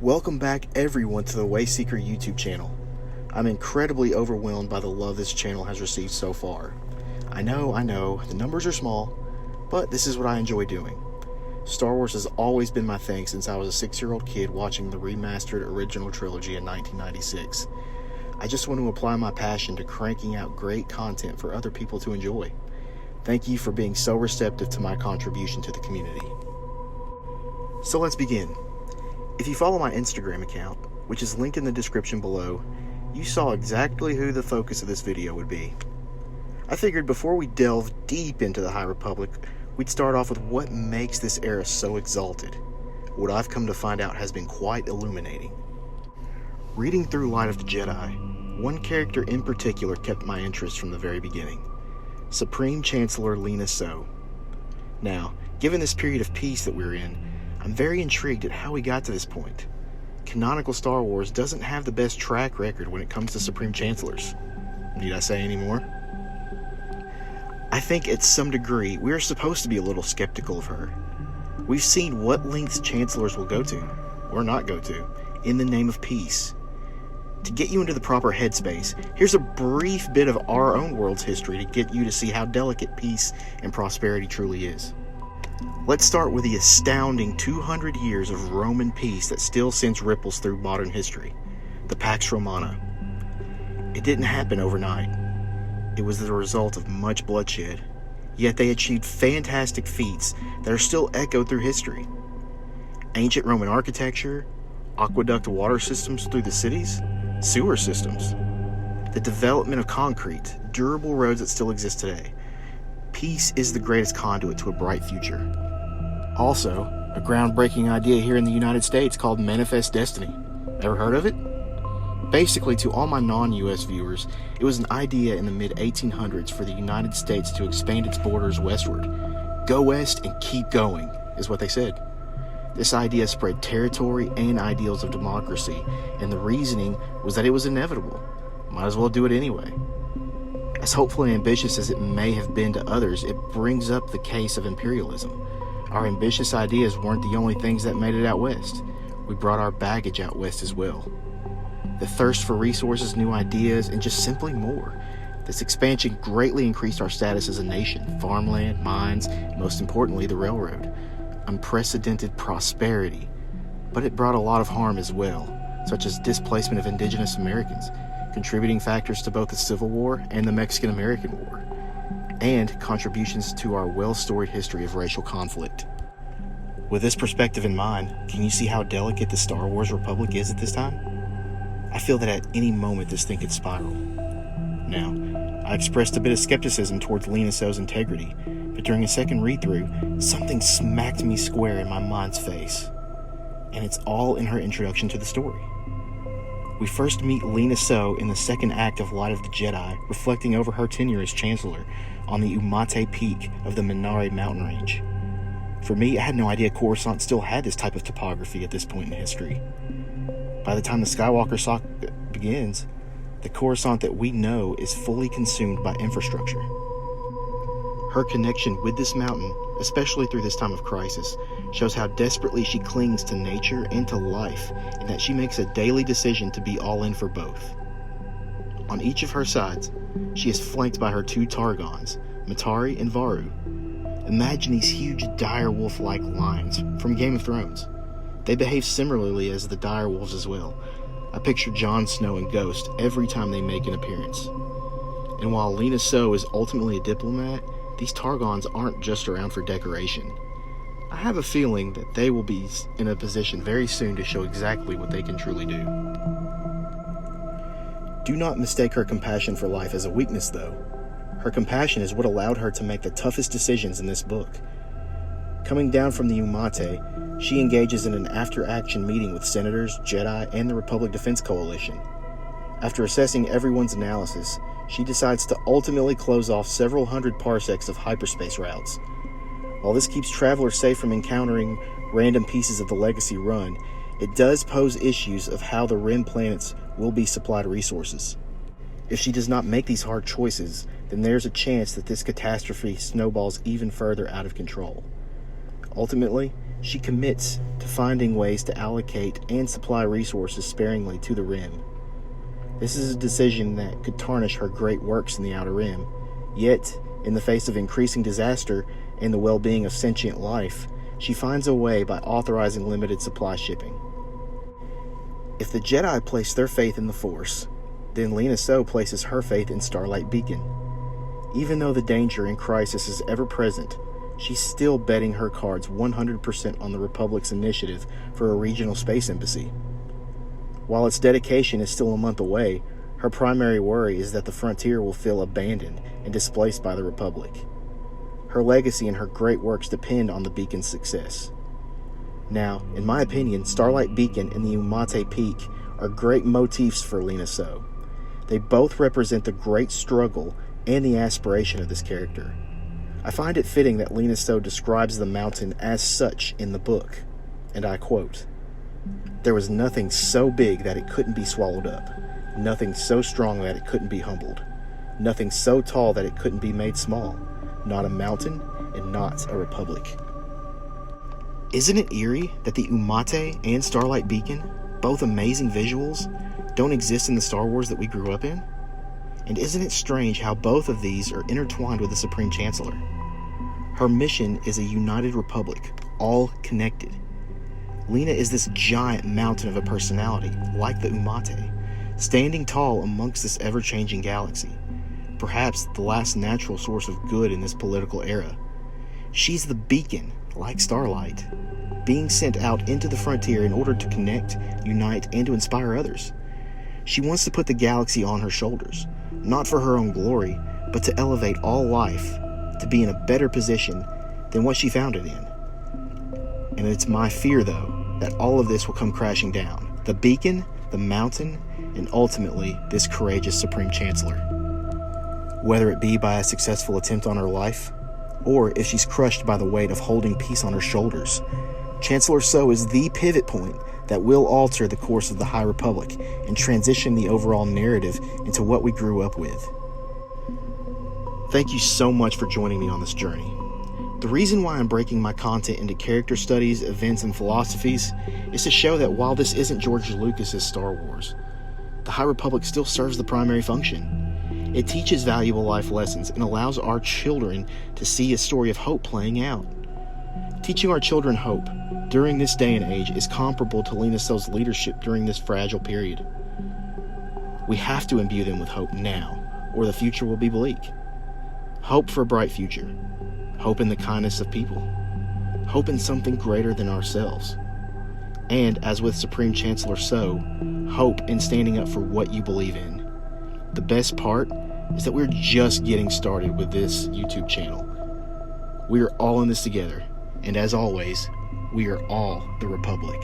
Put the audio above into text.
Welcome back everyone to the Wayseeker YouTube channel. I'm incredibly overwhelmed by the love this channel has received so far. I know, the numbers are small, but this is what I enjoy doing. Star Wars has always been my thing since I was a 6-year-old kid watching the remastered original trilogy in 1996. I just want to apply my passion to cranking out great content for other people to enjoy. Thank you for being so receptive to my contribution to the community. So let's begin. If you follow my Instagram account, which is linked in the description below, you saw exactly who the focus of this video would be. I figured before we delve deep into the High Republic, we'd start off with what makes this era so exalted. What I've come to find out has been quite illuminating. Reading through Light of the Jedi, one character in particular kept my interest from the very beginning. Supreme Chancellor Lina Soh. Now, given this period of peace that we're in, I'm very intrigued at how we got to this point. Canonical Star Wars doesn't have the best track record when it comes to Supreme Chancellors. Need I say any more? I think at some degree we're supposed to be a little skeptical of her. We've seen what lengths Chancellors will go to, or not go to, in the name of peace. To get you into the proper headspace, here's a brief bit of our own world's history to get you to see how delicate peace and prosperity truly is. Let's start with the astounding 200 years of Roman peace that still sends ripples through modern history, the Pax Romana. It didn't happen overnight. It was the result of much bloodshed, yet they achieved fantastic feats that are still echoed through history. Ancient Roman architecture, aqueduct water systems through the cities, sewer systems, the development of concrete, durable roads that still exist today. Peace is the greatest conduit to a bright future. Also, a groundbreaking idea here in the United States called Manifest Destiny. Ever heard of it? Basically, to all my non-US viewers, it was an idea in the mid-1800s for the United States to expand its borders westward. Go west and keep going, is what they said. This idea spread territory and ideals of democracy, and the reasoning was that it was inevitable. Might as well do it anyway. As hopeful and ambitious as it may have been to others, it brings up the case of imperialism. Our ambitious ideas weren't the only things that made it out west. We brought our baggage out west as well. The thirst for resources, new ideas, and just simply more. This expansion greatly increased our status as a nation, farmland, mines, and most importantly, the railroad. Unprecedented prosperity. But it brought a lot of harm as well, such as displacement of indigenous Americans, contributing factors to both the Civil War and the Mexican-American War, and contributions to our well-storied history of racial conflict. With this perspective in mind, can you see how delicate the Star Wars Republic is at this time? I feel that at any moment this thing could spiral. Now, I expressed a bit of skepticism towards Lina Soh's integrity, but during a second read-through, something smacked me square in my mind's face. And it's all in her introduction to the story. We first meet Lina Soh in the second act of Light of the Jedi, reflecting over her tenure as Chancellor on the Umate peak of the Minare mountain range. For me, I had no idea Coruscant still had this type of topography at this point in history. By the time the Skywalker saga begins, the Coruscant that we know is fully consumed by infrastructure. Her connection with this mountain, especially through this time of crisis, shows how desperately she clings to nature and to life, and that she makes a daily decision to be all in for both. On each of her sides, she is flanked by her two Targons, Matari and Varu. Imagine these huge direwolf-like lions from Game of Thrones. They behave similarly as the direwolves as well. I picture Jon Snow and Ghost every time they make an appearance. And while Lina Soh is ultimately a diplomat, these Targons aren't just around for decoration. I have a feeling that they will be in a position very soon to show exactly what they can truly do. Do not mistake her compassion for life as a weakness, though. Her compassion is what allowed her to make the toughest decisions in this book. Coming down from the Umate, she engages in an after-action meeting with senators, Jedi, and the Republic Defense Coalition. After assessing everyone's analysis, she decides to ultimately close off several hundred parsecs of hyperspace routes. While this keeps travelers safe from encountering random pieces of the Legacy Run, it does pose issues of how the Rim planets will be supplied resources. If she does not make these hard choices, then there's a chance that this catastrophe snowballs even further out of control. Ultimately, she commits to finding ways to allocate and supply resources sparingly to the Rim. This is a decision that could tarnish her great works in the Outer Rim, yet, in the face of increasing disaster and the well-being of sentient life, she finds a way by authorizing limited supply shipping. If the Jedi place their faith in the Force, then Lina Soh places her faith in Starlight Beacon. Even though the danger and crisis is ever present, she's still betting her cards 100% on the Republic's initiative for a regional space embassy. While its dedication is still a month away, her primary worry is that the frontier will feel abandoned and displaced by the Republic. Her legacy and her great works depend on the beacon's success. Now, in my opinion, Starlight Beacon and the Umate Peak are great motifs for Lina Soh. They both represent the great struggle and the aspiration of this character. I find it fitting that Lina Soh describes the mountain as such in the book, and I quote, "There was nothing so big that it couldn't be swallowed up, nothing so strong that it couldn't be humbled, nothing so tall that it couldn't be made small, not a mountain and not a republic." Isn't it eerie that the Umate and Starlight Beacon, both amazing visuals, don't exist in the Star Wars that we grew up in? And isn't it strange how both of these are intertwined with the Supreme Chancellor? Her mission is a united republic, all connected. Lina is this giant mountain of a personality, like the Umate, standing tall amongst this ever-changing galaxy, perhaps the last natural source of good in this political era. She's the beacon, like Starlight, being sent out into the frontier in order to connect, unite, and to inspire others. She wants to put the galaxy on her shoulders, not for her own glory, but to elevate all life to be in a better position than what she found it in. And it's my fear, though, that all of this will come crashing down. The beacon, the mountain, and ultimately this courageous Supreme Chancellor. Whether it be by a successful attempt on her life, or if she's crushed by the weight of holding peace on her shoulders, Chancellor Soh is the pivot point that will alter the course of the High Republic and transition the overall narrative into what we grew up with. Thank you so much for joining me on this journey. The reason why I'm breaking my content into character studies, events, and philosophies is to show that while this isn't George Lucas's Star Wars, the High Republic still serves the primary function. It teaches valuable life lessons and allows our children to see a story of hope playing out. Teaching our children hope during this day and age is comparable to Lina Soh's leadership during this fragile period. We have to imbue them with hope now, or the future will be bleak. Hope for a bright future. Hope in the kindness of people. Hope in something greater than ourselves. And, as with Supreme Chancellor Soh, hope in standing up for what you believe in. The best part is that we're just getting started with this YouTube channel. We are all in this together, and as always, we are all the Republic.